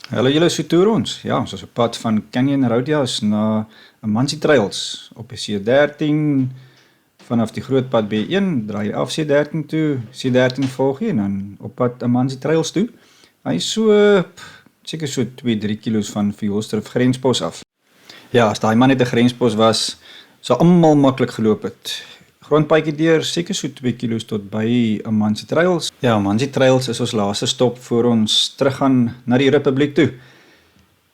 Hallo julle so toer ons. Ja, ons is op pad van Canyon Roadhouse na Amanzi Trails op die C13 vanaf die groot pad B1, draai af C13 toe, C13 volg jy en dan op pad Amanzi Trails toe. Hy is so seker so 2-3 kilos van Vioolsdrift grenspos af. Ja, as daai man net 'n grenspos was, sou almal maklik geloop het. Grondpaadjie deur, seker so 2 kilos tot by Amanzi Trails. Ja, Amanzi Trails is ons laaste stop voor ons teruggaan na die Republiek toe.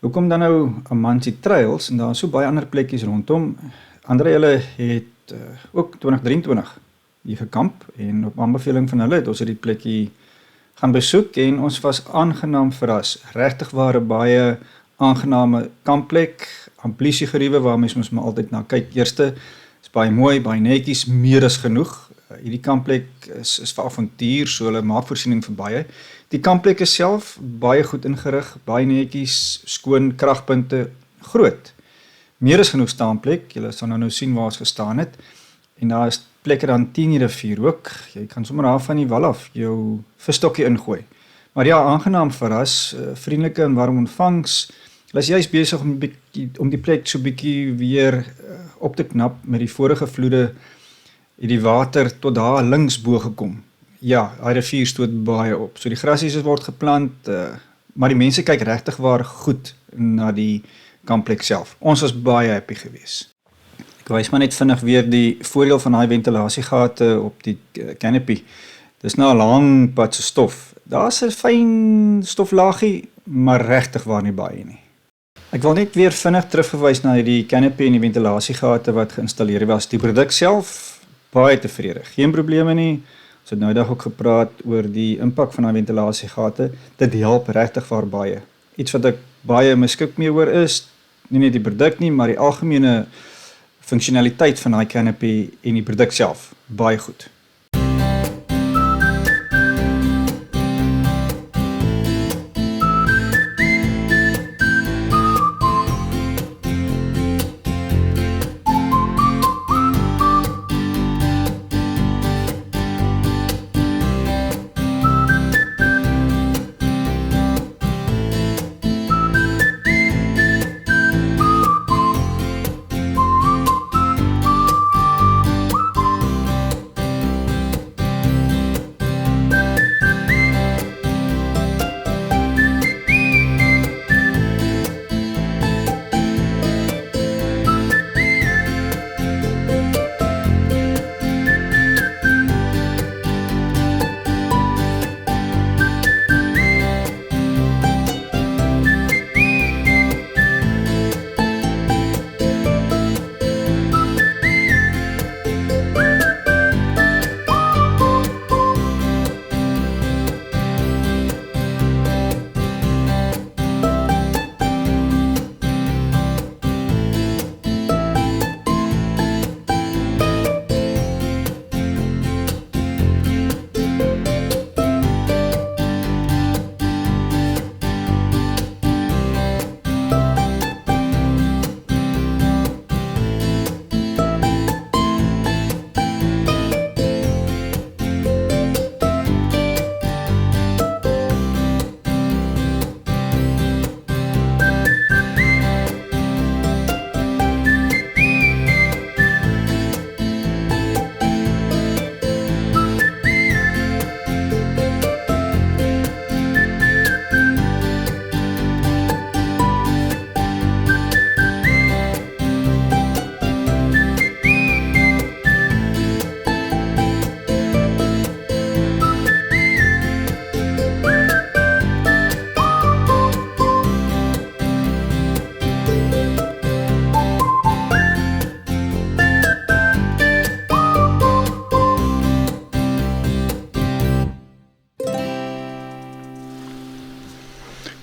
Hoekom dan nou Amanzi Trails en daar is so baie ander plekkies rondom. Ander hulle het ook 2023 hier gekamp en op aanbeveling van hulle het ons die plekkie gaan besoek en ons was aangenaam verras. Regtig ware baie aangename kampplek, amblisiegeriewe waar mens mos maar altyd na kyk. Eerste is baie mooi, baie netjies, meer as genoeg. Hierdie kampplek is vir avontuur, so hulle maak voorsiening vir baie. Die kampplek is self baie goed ingerig, baie netjies, skoon, kragpunte, groot. Meer as genoeg staanplek, julle sal nou sien waar ons gestaan het. En daar is plekke dan 10 die rivier ook. Jy kan sommer daar van die wal af jou visstokkie ingooi. Maar ja, aangenaam verras, vriendelike en warm ontvangs. Hulle is juist besig om die plek so bietjie weer op te knap met die vorige vloede het die water tot daar linksbo gekom. Ja, die rivier stoot baie op. So die grasies word geplant, maar die mense kyk regtig waar goed na die kampplek self. Ons was baie happy geweest. Ek wys maar net vinnig weer die voordeel van daai ventilasiegate op die canopy. Dis nou 'n lang pad se stof. Daar's 'n fyn stoflaagie, maar regtig waar nie baie nie. Ek wil net weer vinnig terugverwys na die canopy en die ventilasiegate wat geïnstalleer was. Die produk self baie tevrede. Geen probleme nie. Ons het nou dag ook gepraat oor die impak van daai ventilasiegate. Dit help regtig waar baie. Iets wat ek baie miskik mee oor is, nie net die produk nie, maar die algemene funksionaliteit van daai canopy en die produk self. Baie goed.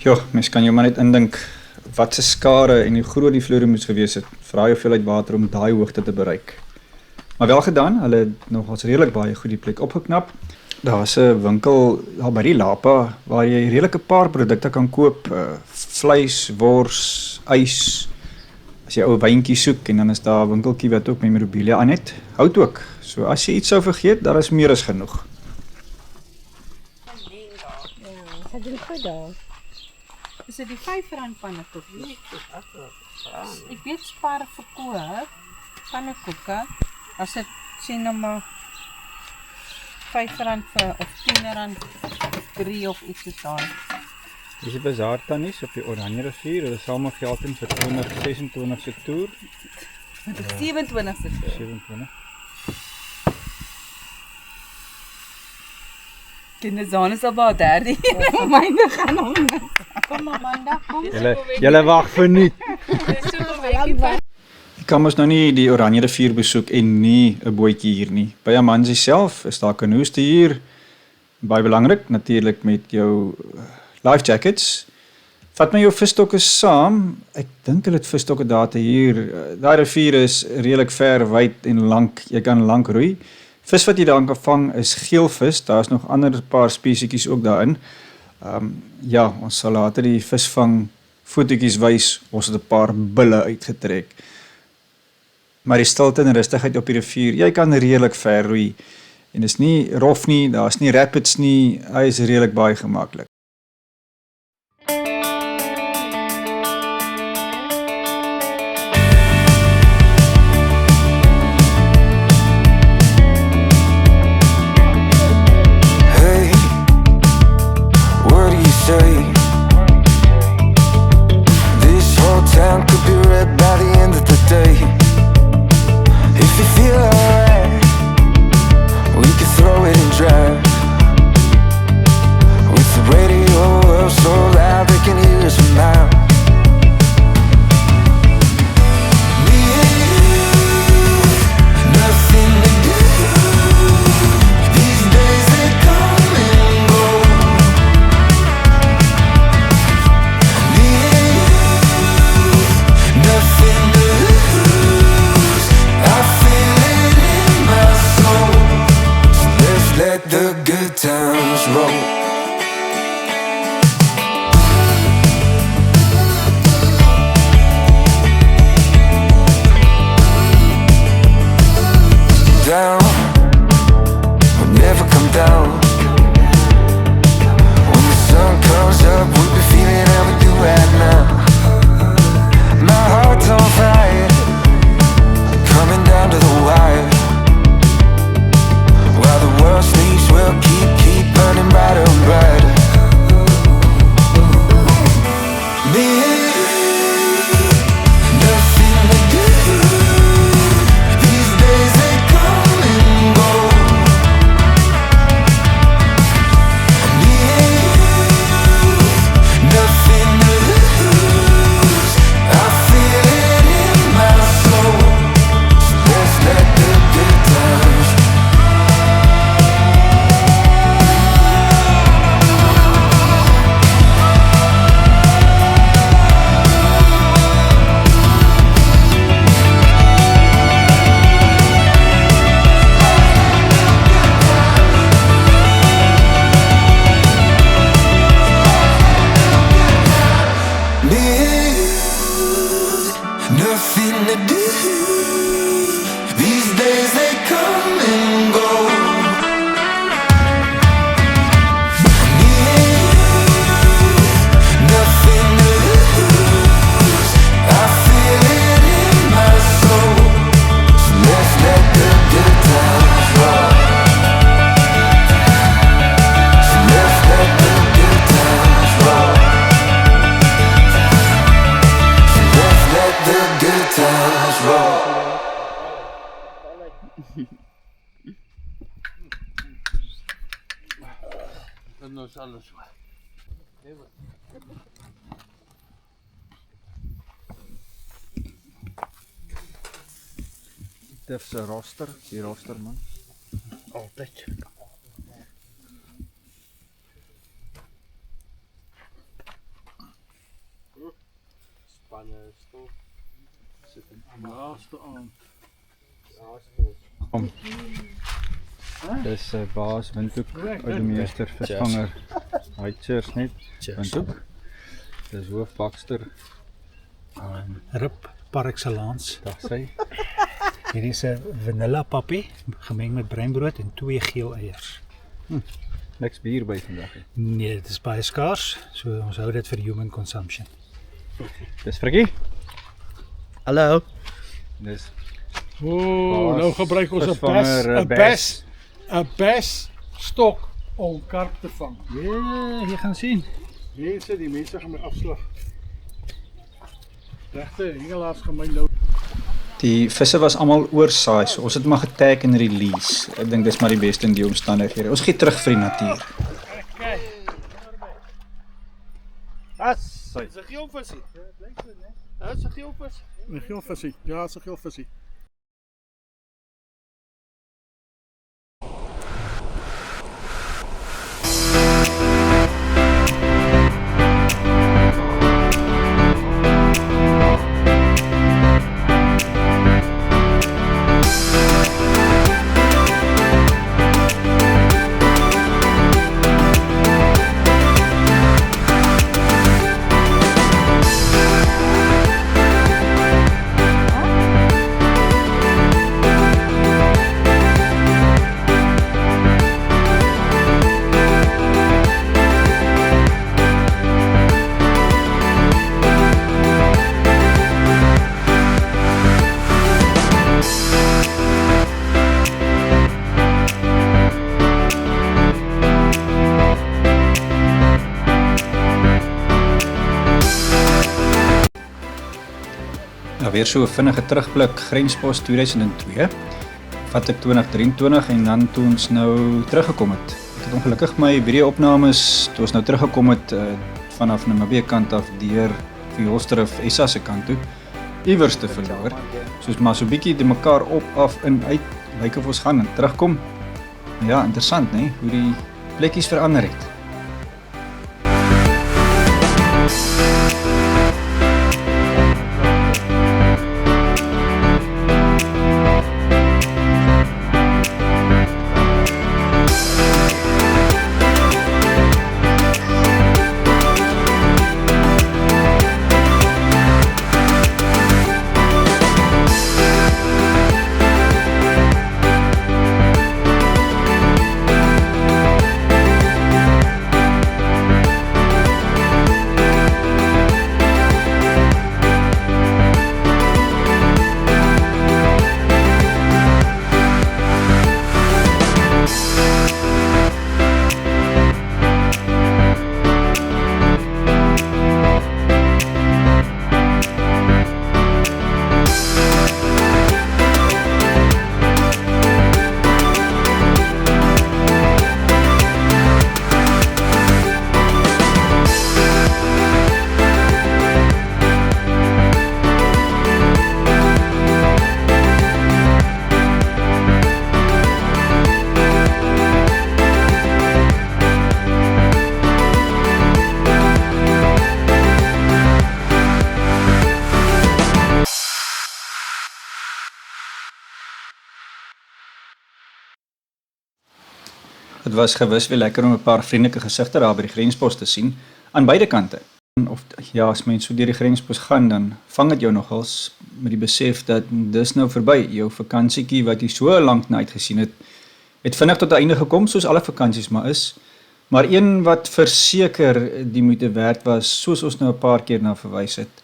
Ja, mens kan jou maar net indink wat se skare en hoe groot die vloede moes gewees het vir daai hoeveelheid water om daai hoogte te bereik. Maar wel gedaan, hulle het nogals redelik baie goed die plek opgeknap. Daar's 'n winkel daar by die Lapa waar jy redelike paar produkte kan koop, vleis, wors, ys. As jy ou wyntjies soek en dan is daar 'n winkeltjie wat ook memorabilia aan het, hout ook. So as jy iets sou vergeet, daar is meer as genoeg. Ja, ze doen goed daar. is dit die R5 pannekoekies? Ek weet Spar verkoop pannekoeke, as dit sê nou maar R5 vir, of R10 of 3 of iets soos daai. Dis die bazaar tannies op die Oranje rivier, hulle saam geld in vir 2026 se toer. Die 27ste toer. 27. Kinderzaan is al baie derde. Myne gaan hom. Kom Amanda, kom. Julle wag vir nie. Dis so verwek. Ek kan mos nou nie die Oranje rivier besoek en nie 'n bootjie hier nie. By Amanzi self is daar kanoes te huur. Baie belangrik natuurlik met jou life jackets. Vat my jou visstokke saam. Ek dink hulle het visstokke daar te huur. Daai rivier is redelik ver, wyd en lank. Jy kan lank roei. Vis wat jy daar kan vang is geelvis. Daar's nog ander paar spesietjies ook daarin. Ja, ons sal later die visvang fotootjies wys. Ons het 'n paar bulle uitgetrek. Maar die stilte en rustigheid op die rivier, jy kan redelik ver roei. En is nie rof nie, daar's nie rapids nie. Hy is redelik baie gemaklik. Dit is 'n roster, die rosterman. Altyd. Spanne stof. Sit in laaste aand. Kom. Dis 'n baas Windhoek, ou meester visvanger. Hy cheers net. Windhoek. Dis hoof bakster. Rib par excellence. Dag sê. Hierdie is 'n vanilla pappie gemeng met breinbrood en 2 geel eiers. Niks bier by vandag. Nee, dit is baie skaars, so ons hou dit vir human consumption. Dis Frikkie. Hallo. Dis Nou gebruik ons 'n visvanger, bes stok om karp te vang. Ja, jy gaan sien. Die mense gaan my afslag. Regte, hengelaars gaan my nou. Die visse was almal oorsaai, so ons het maar getag en release. Ek dink dis maar die beste in die omstandighede. Ons gee terug vir die natuur. Dis 'n geelvisie. Dis 'n geelvis. 'n geelvisie. Ja, dis 'n geelvisie. Nou weer so 'n vinnige terugblik Grenspos 2002. Vat ek 2023 en dan toe ons nou teruggekom het. Ek het ongelukkig my video-opnames toe ons nou teruggekom het vanaf Namibië kant af deur Vioster SA se kant toe iewers te verloor. Soos maar so bietjie die mekaar op af in uit lyk of ons gaan en terugkom. Ja, interessant, né, hoe die plekkies verander het. Dit was gewis weer lekker om 'n paar vriendelike gesigte daar by die grenspos te sien aan beide kante. Of ja, as mens so deur die grenspos gaan, dan vang dit jou nogals met die besef dat dis nou verby. Jou vakansietjie wat jy so lank na uitgesien het vinnig tot 'n einde gekom, soos alle vakansies maar is. Maar een wat verseker die moeite werd was, soos ons nou 'n paar keer na verwys het.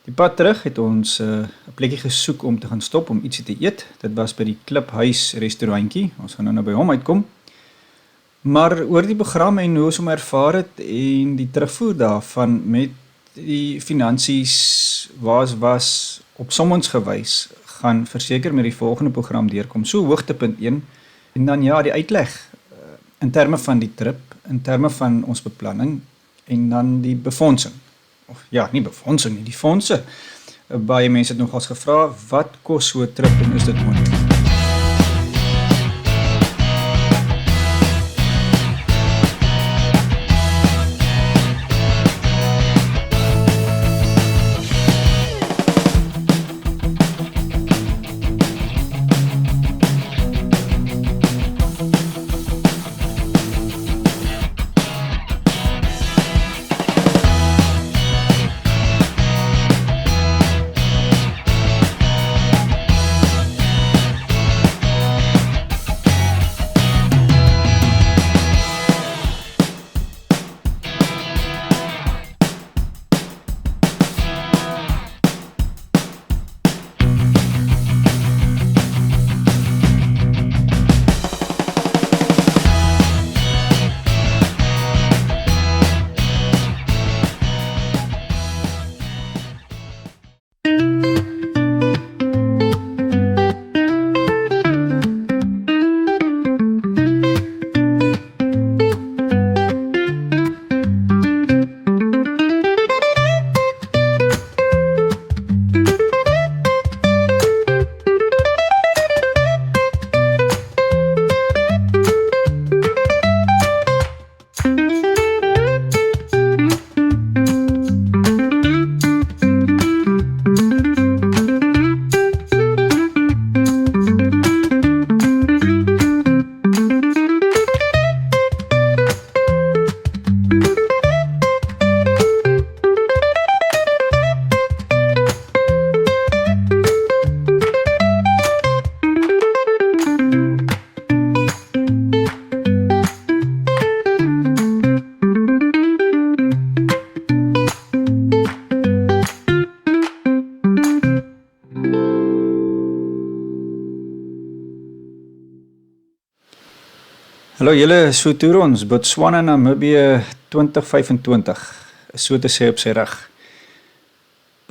Die pad terug het ons 'n plekkie gesoek om te gaan stop om ietsie te eet. Dit was by die Kliphuis restaurantjie. Ons gaan nou by hom uitkom. Maar oor die program en hoe ons hom ervaar het en die terugvoer daarvan met die finansies was op sommens gewys, gaan verseker met die volgende program deurkom. So hoogtepunt 1 en dan ja, die uitleg in terme van die trip, in terme van ons beplanning en dan die befondsing. Of ja, nie befondsing nie, die fondse. Baie mense het nogals gevra, wat kos so 'n trip en is dit moontlik? Hallo julle, so toer ons Botswana Namibië 2025, so te sê op sy reg.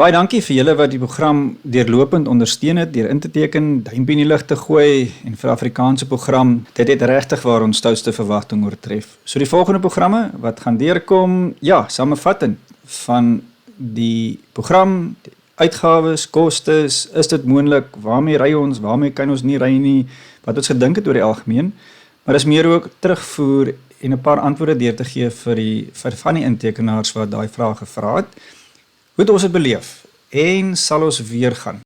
Baie dankie vir julle wat die program deurlopend ondersteun het, deur in te teken, duimpie in die lug te gooi en vir Afrikaanse program, dit het regtig waar ons stoutste verwagting oortref. So die volgende programme wat gaan deurkom, ja, samevatting van die program, die uitgawes, kostes, is dit moontlik, waarmee ry ons, waarmee kan ons nie ry nie, wat ons gedink het oor die algemeen, maar is meer ook terugvoer en 'n paar antwoorde deur te gee vir van die intekenaars wat daai vrae gevra het. Hoe het ons dit beleef en sal ons weer gaan?